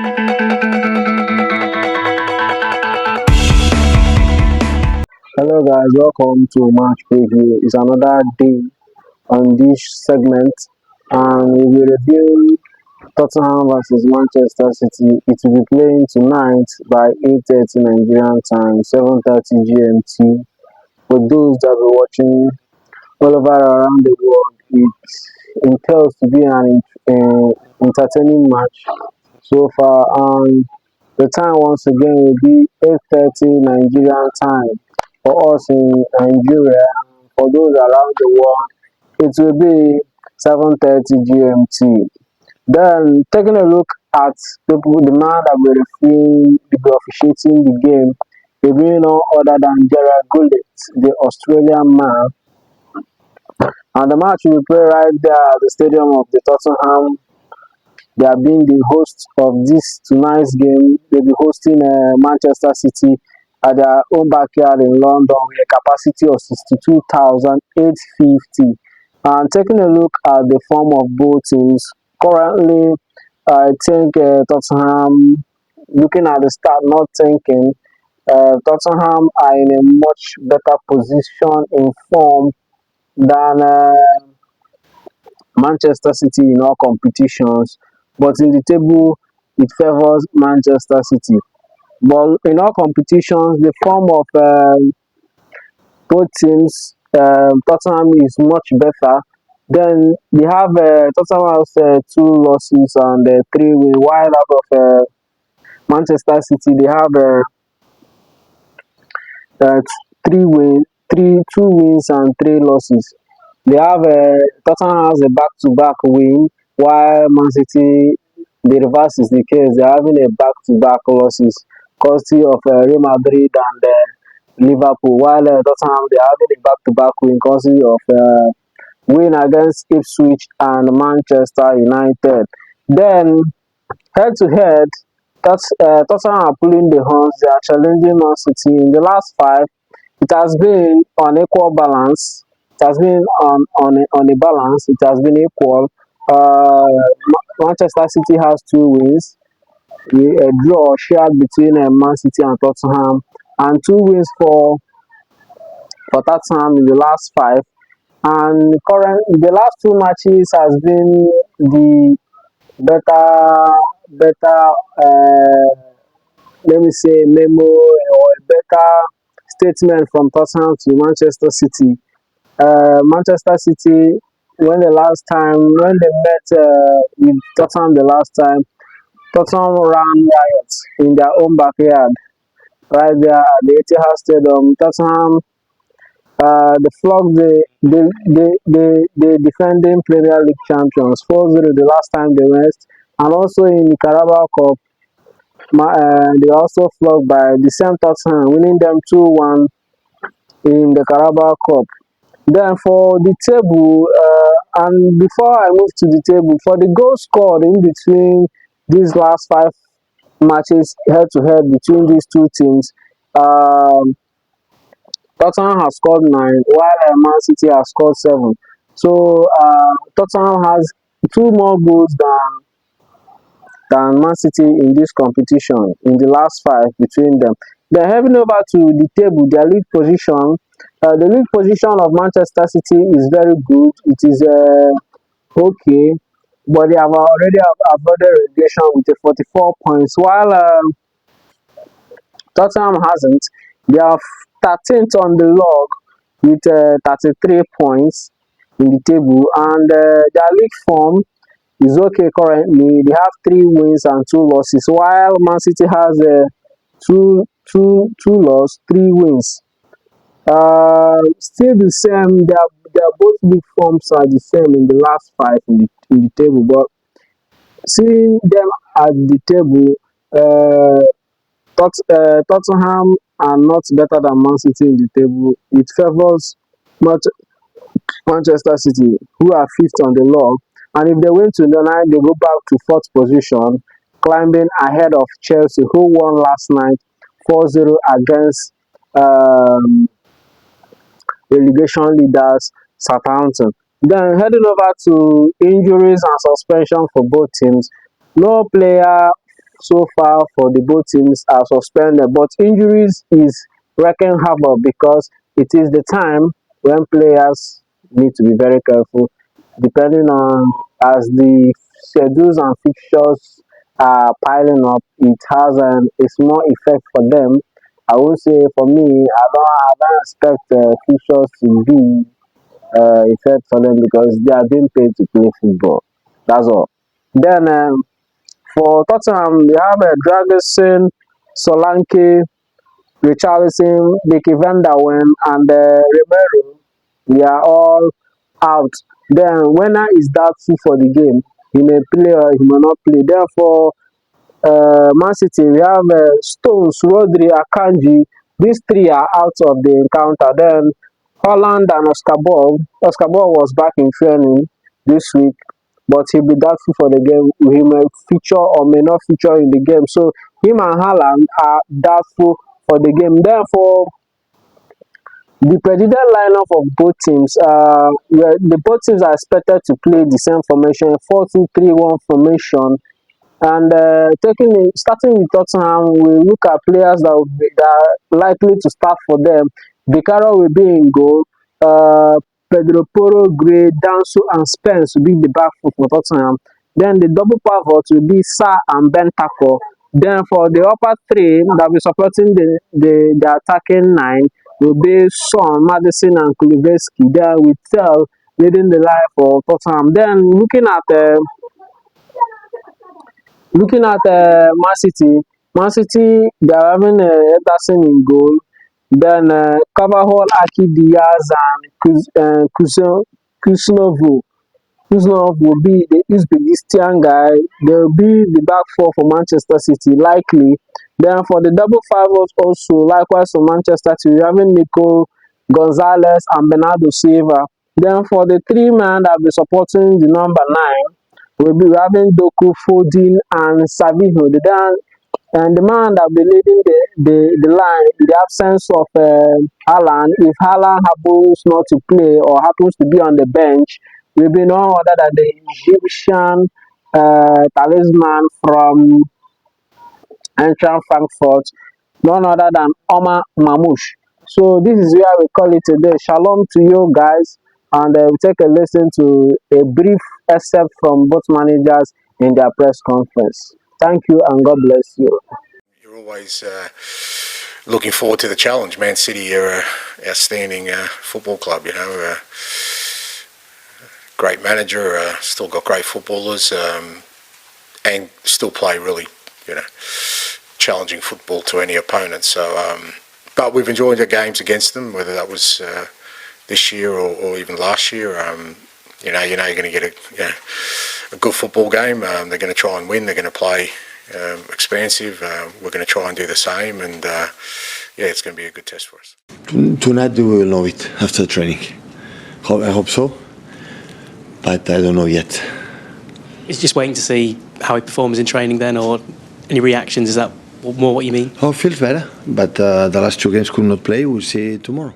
Hello guys, welcome to match preview. It's another day on this segment, and we will review Tottenham versus Manchester City. It will be playing tonight by 8:30 Nigerian time, 7:30 GMT. For those that are watching all over around the world, it entails to be an entertaining match so far. And the time once again will be 8:30 Nigerian time for us in Nigeria. For those around the world, it will be 7:30 GMT. Then taking a look at the man that will be officiating the game, will be no other than Gerard Gullit, the Australian man. And the match will be played right there at the stadium of the Tottenham. They are being the host of this tonight's game. They'll be hosting Manchester City at their own backyard in London with a capacity of 62,850. And taking a look at the form of both teams, currently, I think Tottenham, looking at the start, not thinking, Tottenham are in a much better position in form than Manchester City in all competitions, but in the table it favors Manchester City. But in all competitions, the form of both teams, Tottenham is much better. Then they have Tottenham has two losses and three wins, while out of Manchester City they have uh, two wins and three losses. They have Tottenham has a back-to-back win, while Man City, the reverse is the case. They're having a back-to-back losses, courtesy of Real Madrid and Liverpool. While Tottenham, they're having a back-to-back win, courtesy of win against Ipswich and Manchester United. Then head-to-head, Tottenham are pulling the horns. They are challenging Man City in the last five. It has been on equal balance. It has been on a balance. It has been equal. Manchester City has two wins, a draw shared between Man City and Tottenham, and two wins for Tottenham in the last five. And the last two matches has been the better let me say memo or a better statement from Tottenham to Manchester City. Manchester City, when they met with Tottenham the last time, Tottenham ran riots in their own backyard, right there at the Etihad Stadium. Tottenham, they flogged the defending Premier League champions 4-0 the last time they went, and also in the Carabao Cup, they also flogged by the same Tottenham, winning them 2-1 in the Carabao Cup. Then for the table, and before I move to the table, for the goals scored in between these last five matches head to head between these two teams, um, Tottenham has scored nine, while Man City has scored seven. So Tottenham has two more goals than Man City in this competition in the last five between them. Then heading over to the table, their league position. The league position of Manchester City is very good. It is okay, but they have already avoided relegation with a 44 points, while Tottenham hasn't. They are 13th on the log with 33 points in the table, and their league form is okay currently. They have three wins and two losses, while Man City has two losses, three wins. Still the same. Their both league forms are the same in the last five in the table. But seeing them at the table, Tottenham are not better than Man City in the table. It favors Manchester City, who are fifth on the log. And if they win tonight, they go back to fourth position, climbing ahead of Chelsea, who won last night 4-0 against um, relegation leaders Southampton. Then heading over to injuries and suspension for both teams. No player so far for the both teams are suspended. But injuries is wreaking havoc because it is the time when players need to be very careful, depending on as the schedules and fixtures are piling up. It has a small effect for them. I would say for me, I don't expect fixtures to be effect for them because they are being paid to play football. That's all. Then for Tottenham, they have Dragusin, Solanke, Richarlison, Dickie Van der Ven, and Romero. They are all out. Then Werner is doubtful for the game. He may play or he may not play. Therefore, Man City, we have Stones, Rodri, Akanji. These three are out of the encounter. Then Holland and Oscar Ball. Oscar Ball was back in training this week, but he'll be doubtful for the game. He may feature or may not feature in the game. So him and Haaland are doubtful for the game. Therefore, the predicted lineup of both teams, the both teams are expected to play the same formation, 4-2-3-1 formation. And starting with Tottenham, we look at players that are likely to start for them. Vicaro will be in goal. Pedro Porro, Gray, Danso, and Spence will be the back four for Tottenham. Then the double pivot will be Sa and Bentancur. Then for the upper three that will be supporting the attacking nine will be Son, Madison, and Kulusevski. Then with Tel leading the line for Tottenham. Then looking at Man City, they are having Ederson in goal. Then Carvajal, Aki Diaz, and Kuznetsov. Kuznetsov will be the Uzbekistan guy. They will be the back four for Manchester City, likely. Then for the double pivot also, likewise for Manchester City, we are having Nico Gonzalez and Bernardo Silva. Then for the three man that will be supporting the number 9, we'll be having Doku, Foden, and Savinho. And the man that will be leading the line in the absence of Haaland, if Haaland happens not to play or happens to be on the bench, will be no other than the Egyptian talisman from Eintracht Frankfurt, none other than Omar Mamouche. So this is where we call it today. Shalom to you guys, and we take a listen to a brief excerpt from both managers in their press conference. Thank you and God bless you. You're always looking forward to the challenge. Man City are an outstanding football club, great manager, still got great footballers, and still play really, challenging football to any opponent. So, but we've enjoyed the games against them, whether that was this year or even last year. You're going to get a good football game. They're going to try and win. They're going to play expansive. We're going to try and do the same, and it's going to be a good test for us. Tonight we will know it after training. I hope so, but I don't know yet. It's just waiting to see how he performs in training then, or any reactions. Is that more what you mean? Oh, feels better, but the last 2 games could not play. We'll see tomorrow.